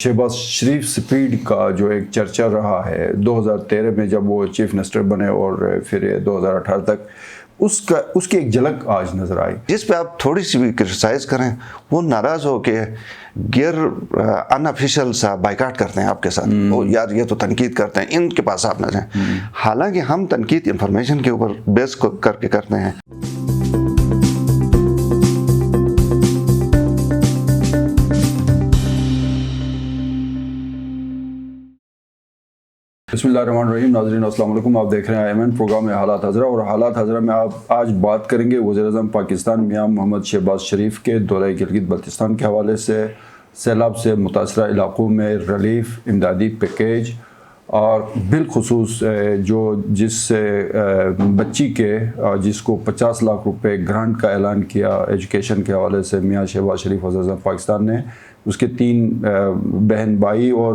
शहबाज शरीफ speed का जो एक चर्चा रहा है 2013 में जब वो चीफ मिनिस्टर बने और फिर 2018 तक उसकी एक झलक आज नजर आई। जिस पे आप थोड़ी सी भी क्रिटिसाइज करें वो नाराज हो के गैर अनऑफिशियल सा बाइकाट करते हैं आपके साथ। वो यार ये तो तनकीद करते हैं, इनके पास आप न जाएं। हालांकि हम तनकीद इंफॉर्मेशन के ऊपर बेस करके करते हैं। बिस्मिल्लाहिर्रहमानिर्रहीम। नाज़रीन अस्सलाम वालेकुम। आप देख रहे हैं IMN प्रोग्राम में हालात हज़रा, और हालात हज़रा में आप आज बात करेंगे वज़ीर-ए-आज़म पाकिस्तान मियां मोहम्मद शहबाज शरीफ के दौरे गिलगित बल्तिस्तान के हवाले से, सैलाब से मुतासरा इलाक़ों में रिलीफ इमदादी पैकेज, और बिलखुसूस जिस बच्ची के जिसको 50 लाख रुपए ग्रांट का ऐलान किया एजुकेशन के हवाले से मियां शहबाज शरीफ वज़ीर-ए-आज़म पाकिस्तान ने, उसके 3 बहन भाई और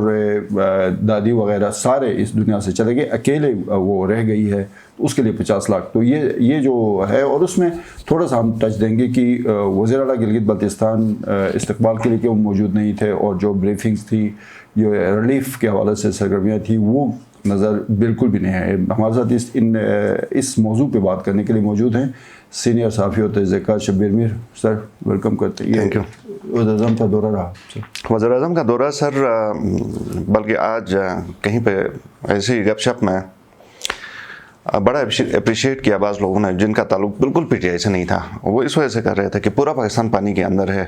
दादी वगैरह सारे इस दुनिया से चले गए, अकेले वो रह गई है, तो उसके लिए 50 लाख। तो ये जो है, और उसमें थोड़ा सा हम टच देंगे कि वज़ीर आला गिलगित बल्तिस्तान इस्तकबाल के लिए कि वो मौजूद नहीं थे, और जो ब्रीफिंग्स थी, जो रिलीफ के हवाले से सरगर्मियाँ थी, वो नज़र बिल्कुल भी नहीं है। हमारे साथ इस मौजू पे बात करने के लिए मौजूद हैं सीनियर सहाफ़ी और तजज़ियाकार शब्बीर मीर। सर वेलकम करते हैं। Thank you. वज़ीर-ए-आज़म का दौरा रहा वज़ीर-ए-आज़म का दौरा सर, बल्कि आज कहीं पे ऐसी गपशप में बड़ा अप्रिशिएट किया बाज़ लोगों ने जिनका ताल्लुक बिल्कुल PTI से नहीं था। वो इस वजह से कर रहे थे कि पूरा पाकिस्तान पानी के अंदर है,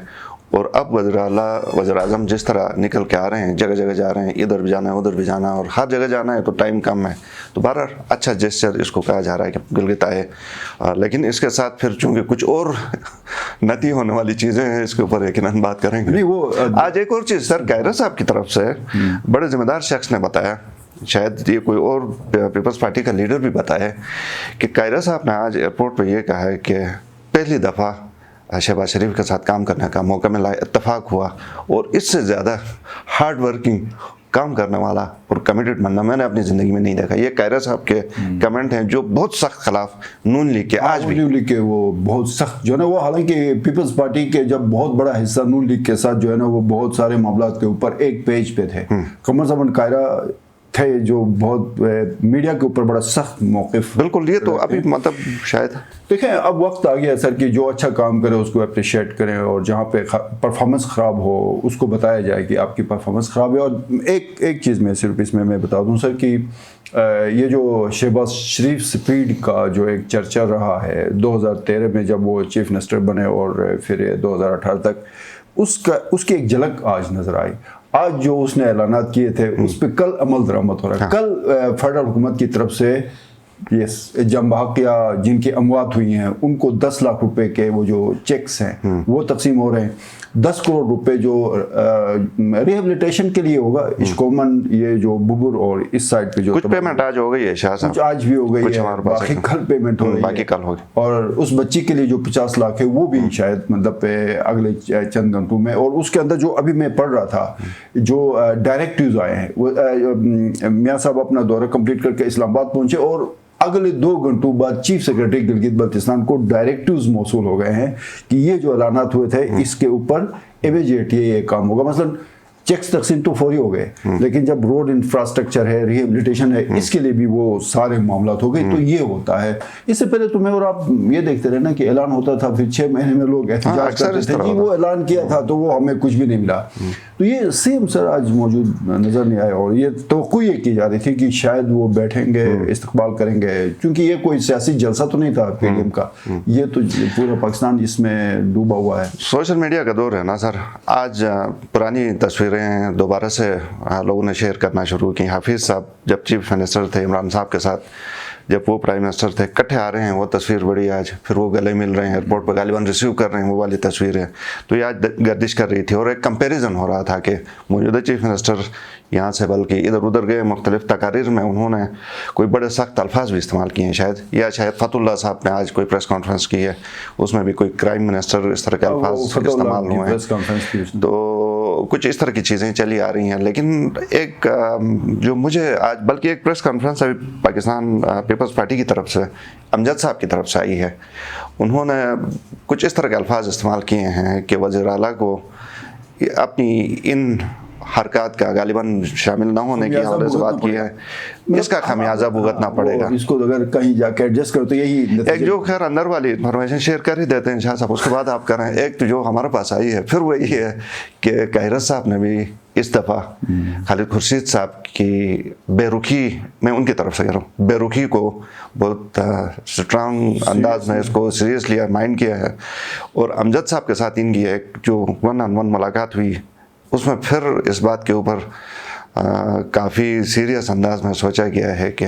और अब वज़ीर-ए-आज़म जिस तरह निकल के आ रहे हैं, जगह जगह जा रहे हैं, इधर भी जाना है उधर भी जाना है, और हर जगह जाना है तो टाइम कम है, तो बहरहाल अच्छा जेस्चर इसको कहा जा रहा है कि गिलगित आए। लेकिन इसके साथ फिर चूँकि कुछ और नती होने वाली चीज़ें हैं, इसके ऊपर यकीनन बात करेंगे। नहीं, वो आज एक और चीज़ सर, कायरा साहब की तरफ से बड़े ज़िम्मेदार शख्स ने बताया, शायद ये कोई और पीपल्स पार्टी का लीडर भी बताया, कि कायरा साहब ने आज एयरपोर्ट पर यह कहा है कि पहली दफ़ा शहबाज शरीफ के साथ काम करने का मौका मिला, इत्तफाक हुआ, और इससे ज़्यादा हार्ड वर्किंग काम करने वाला और कमिटेड बंदा मैंने अपनी ज़िंदगी में नहीं देखा। ये कायरा साहब के कमेंट हैं जो बहुत सख्त खिलाफ नून लीग के, आज भी नून लीग के वो बहुत सख्त जो है ना, वो हालांकि पीपल्स पार्टी के जब बहुत बड़ा हिस्सा नून लीग के साथ जो है ना, वो बहुत सारे मामलात के ऊपर एक पेज पे थे। कमर ज़मान कायरा थे जो बहुत मीडिया के ऊपर बड़ा सख्त मौक़िफ़। बिल्कुल, ये तो अभी मतलब शायद देखें, अब वक्त आ गया सर कि जो अच्छा काम करे उसको अप्रिशिएट करें, और जहाँ पे परफॉर्मेंस ख़राब हो उसको बताया जाए कि आपकी परफॉर्मेंस ख़राब है। और एक चीज़ में सिर्फ इसमें मैं बता दूँ सर कि ये जो शहबाज शरीफ स्पीड का जो एक चर्चा रहा है 2013 में जब वो चीफ मिनिस्टर बने और फिर 2018 तक, उसकी एक झलक आज नज़र आई। आज जो उसने ऐलानात किए थे उस पर कल अमल दरामद हो रहा है। कल फेडरल हुकूमत की तरफ से जम बहकिया जिनकी अमवात हुई हैं उनको 10 लाख रुपए के वो जो चेक्स हैं वो तकसीम हो रहे हैं। 10 करोड़ रुपए जो रिहेबिलिटेशन के लिए होगा, इश्कोमन ये जो बुबुर और इस साइड पे जो कुछ पेमेंट आज हो गई है, शाह साहब कुछ आज भी हो गई है, बाकी कल पेमेंट हो रही है, बाकी कल होगी। और उस बच्ची के लिए जो 50 लाख है वो भी शायद मतलब अगले चंद घंटों में। और उसके अंदर जो अभी मैं पढ़ रहा था, जो डायरेक्टिव्स आए हैं, वो मियाँ साहब अपना दौरा कंप्लीट करके इस्लामाबाद पहुंचे, और अगले 2 घंटों बाद चीफ सेक्रेटरी गिलगित बल्तिस्तान को डायरेक्टिव्स मौसूल हो गए हैं कि ये जो ऐलानात हुए थे इसके ऊपर इमीडिएटली ये काम होगा। मसलन चेक्स तकसीम तो फौरी हो गए, लेकिन जब रोड इंफ्रास्ट्रक्चर है, रिहेबिलिटेशन है, इसके लिए भी वो सारे मामलात हो गए। तो ये होता है। इससे पहले तुम्हें और आप ये देखते रहे ना कि ऐलान होता था, फिर 6 महीने में लोग एहतजाज करते थे कि वो ऐलान किया था तो वो हमें कुछ भी नहीं मिला। तो ये सेम सर आज मौजूद नज़र नहीं आया, और ये तवक्को ये की जा रही थी कि शायद वो बैठेंगे, इस्तकबाल करेंगे, क्योंकि ये कोई सियासी जलसा तो नहीं था PDM का, ये तो पूरा पाकिस्तान इसमें डूबा हुआ है। सोशल मीडिया का दौर है ना सर। आज पुरानी तस्वीरें दोबारा से लोगों ने शेयर करना शुरू की। हाफिज़ साहब जब चीफ मिनिस्टर थे इमरान साहब के साथ, जब वो प्राइम मिनिस्टर थे, इकट्ठे आ रहे हैं, वो तस्वीर बड़ी आज। फिर वो गले मिल रहे हैं एयरपोर्ट पर, गालिबन रिसीव कर रहे हैं, वो वाली तस्वीर है। तो ये आज गर्दिश कर रही थी, और एक कंपैरिजन हो रहा था कि मौजूदा चीफ मिनिस्टर यहाँ से बल्कि इधर उधर गए, मुख्तलिफ तकारीर में उन्होंने कोई बड़े सख्त अल्फाज भी इस्तेमाल किए हैं शायद, या शायद फतुल्ला साहब ने आज कोई प्रेस कॉन्फ्रेंस की है, उसमें भी कोई क्राइम मिनिस्टर इस तरह के अल्फाज इस्तेमाल हुए हैं। तो कुछ इस तरह की चीज़ें चली आ रही हैं। लेकिन एक जो मुझे आज, बल्कि एक प्रेस कॉन्फ्रेंस अभी पाकिस्तान पीपल्स पार्टी की तरफ से अमजद साहब की तरफ से आई है, उन्होंने कुछ इस तरह के अल्फाज इस्तेमाल किए हैं कि वज़ीर आला को अपनी इन हरकत का गालिबन शामिल न होने की हवाले से बात की है, इसका खमियाजा भुगतना पड़ेगा। इसको अगर कहीं जाके एडजस्ट करो तो यही एक जो खैर अंदर वाली इन्फॉर्मेशन शेयर कर ही देते हैं शाह साहब, उसके बाद आप करें। एक तो जो हमारे पास आई है फिर वही है कि काहिरत साहब ने भी इस दफ़ा खालिद खुर्शीद साहब की बेरुखी, मैं उनकी तरफ से कह रहा हूँ, बेरुखी को बहुत स्ट्रांग अंदाज में इसको सीरियस लिया, माइंड किया है। और अमजद साहब के साथ इनकी एक जो 1-on-1 मुलाकात हुई उसमें फिर इस बात के ऊपर काफ़ी सीरियस अंदाज में सोचा गया है कि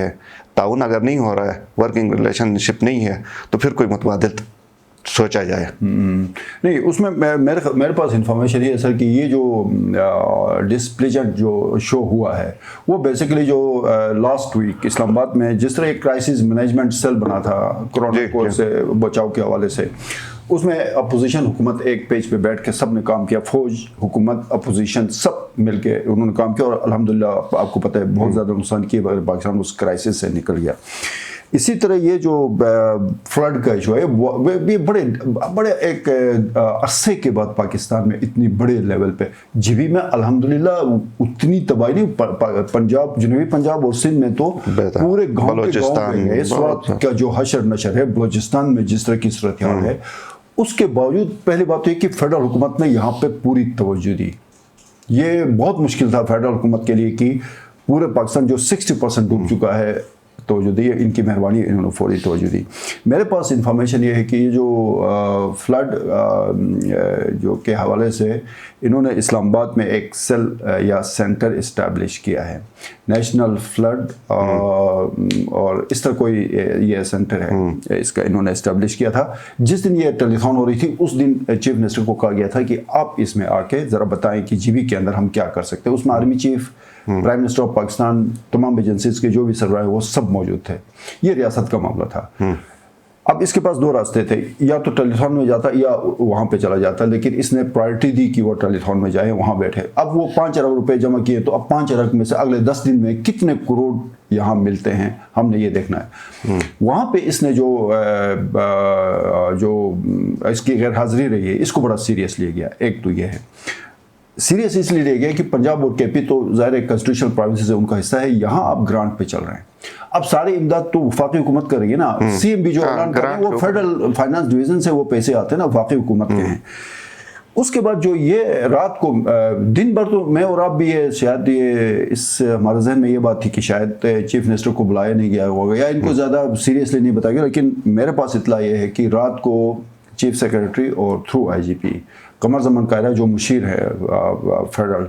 ताउन अगर नहीं हो रहा है, वर्किंग रिलेशनशिप नहीं है, तो फिर कोई मुतबादिल सोचा जाए। नहीं, उसमें मेरे पास इंफॉर्मेशन ये है सर कि ये जो डिस्प्लेजेंट जो शो हुआ है वो बेसिकली जो लास्ट वीक इस्लामाबाद में जिस तरह एक क्राइसिस मैनेजमेंट सेल बना था कोरोना को से बचाव के हवाले से, उसमें अपोजिशन हुकूमत एक पेज पे बैठ के सब ने काम किया, फौज, हुकूमत, अपोजिशन सब मिलके उन्होंने काम किया और अल्हम्दुलिल्लाह आपको पता है बहुत ज़्यादा नुकसान किए बगैर पाकिस्तान उस क्राइसिस से निकल गया। इसी तरह ये जो फ्लड का इशू है ये बड़े एक अरसे के बाद पाकिस्तान में इतनी बड़े लेवल पे, जीबी में अल्हम्दुलिल्लाह उतनी तबाही नहीं, पंजाब, जनूबी पंजाब और सिंध में तो पूरे गाँव के गाँव में इस वक्त का जो हशर नशर है, बलूचिस्तान में जिस तरह की सूरत हाल है, उसके बावजूद पहली बात तो ये कि फेडरल हुकूमत ने यहाँ पे पूरी तवज्जो दी। ये बहुत मुश्किल था फेडरल हुकूमत के लिए कि पूरे पाकिस्तान जो 60% डूब चुका है तवज्जो दी, इनकी मेहरबानी, इन्होंने फौरी तवज्जो दी। मेरे पास इंफॉर्मेशन ये है कि ये जो फ्लड जो के हवाले से इन्होंने इस्लामाबाद में एक सेल या सेंटर इस्टेब्लिश किया है, नेशनल फ्लड और इस तरह कोई ये सेंटर है, इसका इन्होंने इस्टेब्लिश किया था। जिस दिन ये टेलीथॉन हो रही थी उस दिन चीफ मिनिस्टर को कहा गया था कि आप इसमें आके ज़रा बताएं कि जीबी के अंदर हम क्या कर सकते हैं। उसमें army chief, prime minister of Pakistan, तमाम एजेंसीज के जो भी सरबराह वो सब मौजूद थे। ये रियासत का मामला था। अब इसके पास दो रास्ते थे, या तो टेलीथॉन में जाता या वहाँ पे चला जाता, लेकिन इसने प्रायोरिटी दी कि वो टेलीथॉन में जाए, वहाँ बैठे। अब वो 5 अरब रुपए जमा किए, तो अब 5 अरब में से अगले 10 दिन में कितने करोड़ यहाँ मिलते हैं हमने ये देखना है। वहाँ पे इसने जो इसकी गैर हाजिरी रही है इसको बड़ा सीरियस लिया गया। एक तो ये है सीरियस इसलिए लिया गया कि पंजाब और केपी तो ज़ाहिर कॉन्स्टिट्यूशनल प्रोविंसेस है, उनका हिस्सा है, यहाँ आप ग्रांट पे चल रहे हैं। अब सारी इमदाद तो वफाकी हुकूमत कर रही है ना, सीएम भी जो ऐलान कर रहे हैं वो फेडरल फाइनेंस डिवीजन से वो पैसे आते हैं ना, वफाकी हुकूमत के हैं। उसके बाद जो ये रात को दिन भर तो मैं और आप भी ये शायद ये इस हमारे जहन में ये बात थी कि शायद चीफ मिनिस्टर को बुलाया नहीं गया होगा या इनको ज़्यादा सीरियसली नहीं बताया गया, लेकिन मेरे पास इतला ये है कि रात को चीफ सेक्रेटरी और थ्रू आईजीपी कमर ज़मान कायरा जो मुशीर है फेडरल,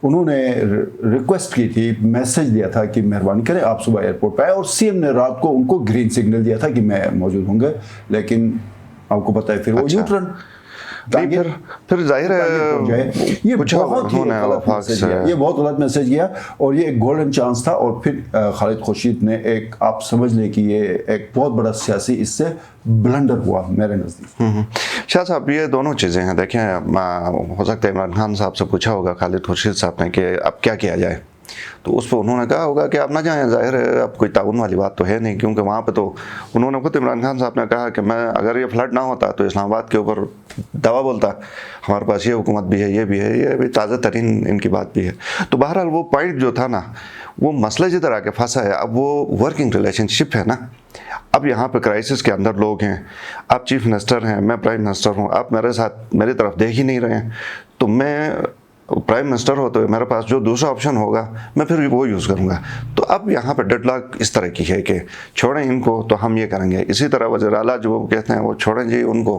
उन्होंने रिक्वेस्ट की थी, मैसेज दिया था कि मेहरबानी करें आप सुबह एयरपोर्ट पे आए, और सीएम ने रात को उनको ग्रीन सिग्नल दिया था कि मैं मौजूद होंगे, लेकिन आपको पता है फिर वो यू टर्न फिर जाहिर है ये बहुत गलत मैसेज गया और ये एक गोल्डन चांस था। और फिर खालिद खुर्शीद ने एक, आप समझ लें कि ये एक बहुत बड़ा सियासी इससे ब्लंडर हुआ मेरे नज़दीक। शाह साहब ये दोनों चीज़ें हैं, देखें हो सकता है इमरान खान साहब से पूछा होगा खालिद खुर्शीद साहब ने कि अब क्या किया जाए, तो उस पर उन्होंने कहा होगा कि आप ना जाएं, जाहिर है अब कोई ताउन वाली बात तो है नहीं, क्योंकि वहाँ पे तो उन्होंने खुद इमरान खान साहब ने कहा कि मैं अगर ये फ्लड ना होता तो इस्लामाबाद के ऊपर दवा बोलता, हमारे पास ये हुकूमत भी है, ये भी है, ये भी ताज़ा तरीन इनकी बात भी है। तो बहरहाल वो पॉइंट जो था ना, वो मसला जिधर आके फंसा है, अब वो वर्किंग रिलेशनशिप है ना। अब यहाँ पे क्राइसिस के अंदर लोग हैं, आप चीफ मिनिस्टर हैं, मैं प्राइम मिनिस्टर हूँ, आप मेरे साथ मेरी तरफ देख ही नहीं रहे हैं, तो मैं प्राइम मिनिस्टर हो तो मेरे पास जो दूसरा ऑप्शन होगा मैं फिर वो यूज़ करूँगा। तो अब यहाँ पर डेडलॉक इस तरह की है कि छोड़ें इनको तो हम ये करेंगे, इसी तरह वज़ीर आला जो कहते हैं वो छोड़ें जी उनको,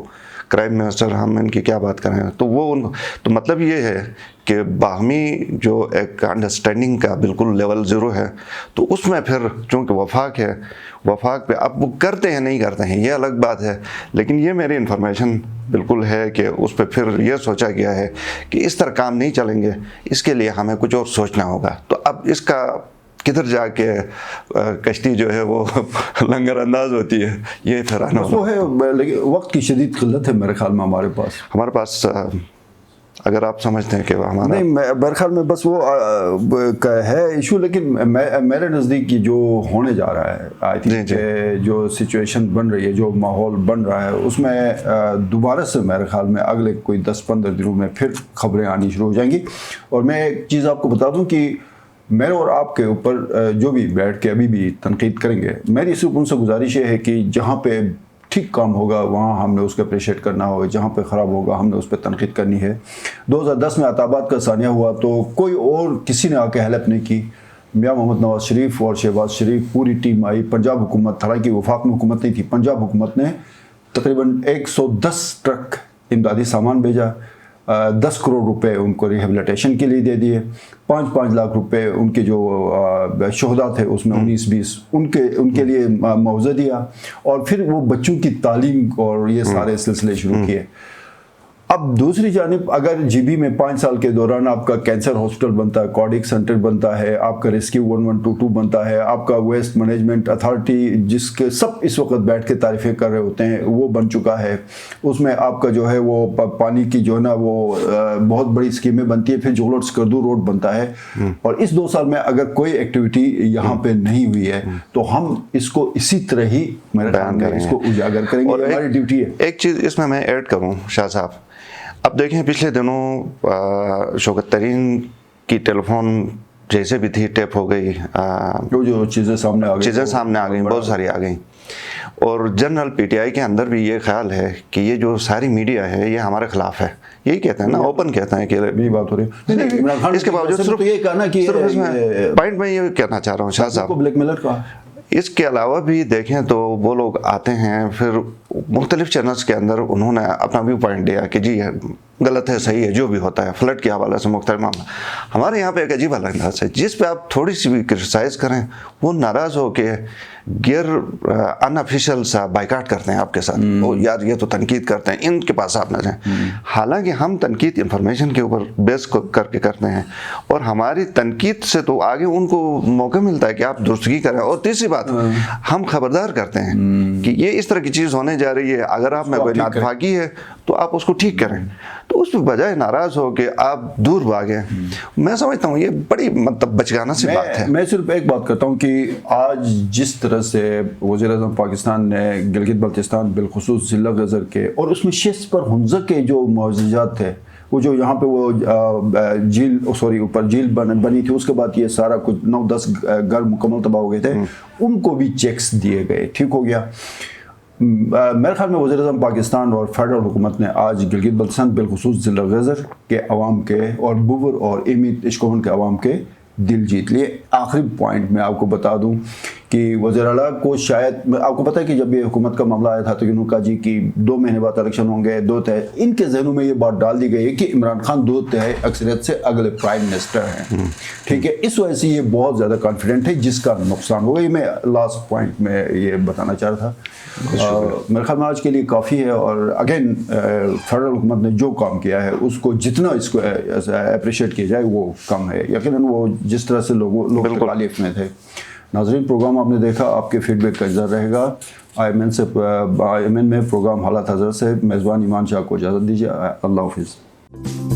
प्राइम मिनिस्टर हम इनकी क्या बात करें, तो वो उनको, तो मतलब ये है कि बाहमी जो एक अंडरस्टैंडिंग का बिल्कुल लेवल ज़ीरो है, तो उसमें फिर चूँकि वफाक है, वफाक पे अब वो करते हैं नहीं करते हैं ये अलग बात है, लेकिन ये मेरी इन्फॉर्मेशन बिल्कुल है कि उस पर फिर ये सोचा गया है कि इस तरह काम नहीं चलेंगे, इसके लिए हमें कुछ और सोचना होगा। तो अब इसका किधर जाके कश्ती जो है वो लंगर अंदाज होती है, ये फिर आना वो है, लेकिन वक्त की शदीद किल्लत है मेरे ख्याल में हमारे पास अगर आप समझते हैं कि हमारा नहीं, मेरे ख्याल में बस वो है इशू, लेकिन मेरे नज़दीक जो होने जा रहा है, आई थिंक जो सिचुएशन बन रही है, जो माहौल बन रहा है, उसमें दोबारा से मेरे ख्याल में अगले कोई 10-15 दिनों में फिर खबरें आनी शुरू हो जाएंगी। और मैं एक चीज़ आपको बता दूं कि मेरे और आपके ऊपर जो भी बैठ के अभी भी तनकीद करेंगे, मेरी सिर्फ उनसे गुजारिश ये है कि जहाँ पे ठीक काम होगा वहाँ हमने उसको अप्रिशिएट करना होगा, जहाँ पे ख़राब होगा हमने उस पर तनकीद करनी है। 2010 में अताबाद का सानिया हुआ तो कोई और किसी ने आके हेल्प नहीं की। मियाँ मोहम्मद नवाज शरीफ और शहबाज शरीफ पूरी टीम आई, पंजाब हुकूमत, हालांकि वफाक में हुकूमत नहीं थी, पंजाब हुकूमत ने तकरीबन 110 ट्रक इमदादी सामान भेजा, 10 करोड़ रुपए उनको रिहेबिलिटेशन के लिए दे दिए, 5-5 लाख रुपए उनके जो शोहदा थे उसमें 19-20 उनके लिए मुआवजा दिया, और फिर वो बच्चों की तालीम और ये सारे सिलसिले शुरू किए। अब दूसरी जानिब अगर जीबी में 5 साल के दौरान आपका कैंसर हॉस्पिटल बनता है, कार्डियक सेंटर बनता है, आपका रेस्क्यू 1122 बनता है, आपका वेस्ट मैनेजमेंट अथॉरिटी जिसके सब इस वक्त बैठ के तारीफ़ें कर रहे होते हैं वो बन चुका है, उसमें आपका जो है वो पानी की जो है ना वो बहुत बड़ी स्कीमें बनती है, फिर जोलोट स्कर्दू रोड बनता है। और इस 2 साल में अगर कोई एक्टिविटी यहाँ पे नहीं हुई है तो हम इसको इसी तरह ही मेरे ख्याल में इसको उजागर करेंगे, और हमारी ड्यूटी है। एक चीज़ इसमें मैं ऐड करूँ शाह साहब, अब देखें पिछले दिनों शौकत तरीन की टेलीफोन जैसे भी थी टैप हो गई, जो चीज़ें सामने आ गई बहुत सारी आ गई, और जनरल पीटीआई के अंदर भी ये ख्याल है कि ये जो सारी मीडिया है ये हमारे खिलाफ है, यही कहते हैं ना, ओपन कहते हैं कि ये बात हो रही है। इसके बावजूद सिर्फ ये कहना कि पॉइंट में ये कहना चाह रहा हूँ शाह साहब, ब्लैकमेलर का इसके अलावा भी देखें तो वो लोग आते हैं फिर मुख्तलिफ चैनल्स के अंदर उन्होंने अपना व्यू पॉइंट दिया कि जी गलत है, सही है, जो भी होता है, फ्लड के हवाले से मुख्तलिफ मामला। हमारे यहाँ पे एक अजीब अंदाज है, जिस पे आप थोड़ी सी भी क्रिटिसाइज करें वो नाराज़ हो के गियर अनऑफिशियल सा बाइकाट करते हैं आपके साथ, वो यार ये तो तनकीद करते हैं, इनके पास आप न जाएं। हालांकि हम तनकीद इंफॉर्मेशन के ऊपर बेस करके करते हैं, और हमारी तनकीद से तो आगे उनको मौका मिलता है कि आप दुरुस्तगी करें। और तीसरी बात, हम खबरदार करते हैं कि ये इस तरह की चीज़ होने जा रही है, अगर आप में कोई नातफाकी है तो आप उसको ठीक करें, तो उस बजाय नाराज़ हो के आप दूर भागें। मैं समझता हूँ ये बड़ी मतलब बचगाना सी बात है। मैं सिर्फ एक बात करता हूँ कि आज जिस तरह से वज़ीर-ए-आज़म पाकिस्तान ने गिलगित बल्तिस्तान बिलखुसूस ज़िला गज़र के और उसमें शिस्त पर हुंज़ा के जो मुआवज़ात थे, वो जो यहाँ पे वो झील ऊपर झील बनी थी, उसके बाद ये सारा कुछ 9-10 घर मुकम्मल तबाह हो गए थे, उनको भी चेक्स दिए गए, ठीक हो गया। मेरे ख्याल में वज़ीर-ए-आज़म पाकिस्तान और फेडरल हुकूमत ने आज गिलगित बल्तिस्तान बिलखुसूस ज़िला गज़र के अवाम के और बुबर और इमित इश्कोवन के अवाम के दिल जीत लिए। आखिरी पॉइंट में आपको बता दूं कि वज़ीर आला को शायद, आपको पता है कि जब ये हुकूमत का मामला आया था तो इन्होंने कहा जी कि 2 महीने बाद इलेक्शन होंगे, 2 तय, इनके जहनों में ये बात डाल दी गई है कि इमरान खान 2 तय अक्सरियत से अगले प्राइम मिनिस्टर हैं, ठीक है। इस वजह से ये बहुत ज़्यादा कॉन्फिडेंट है, जिसका नुकसान होगा। ये मैं लास्ट पॉइंट में ये बताना चाह रहा था। मेरे ख्याल में आज के लिए काफ़ी है, और अगेन फेडरल हुकूमत ने जो काम किया है उसको जितना इसको अप्रिशिएट किया जाए वो कम है, यकीनन वो जिस तरह से लोग तकालीफ में थे। नाज़रीन, प्रोग्राम आपने देखा, आपके फीडबैक का इंतज़ार रहेगा। IMN में प्रोग्राम हालात हज़रत से मेज़बान ईमान शाह को इजाज़त दीजिए। अल्लाह हाफ़िज़।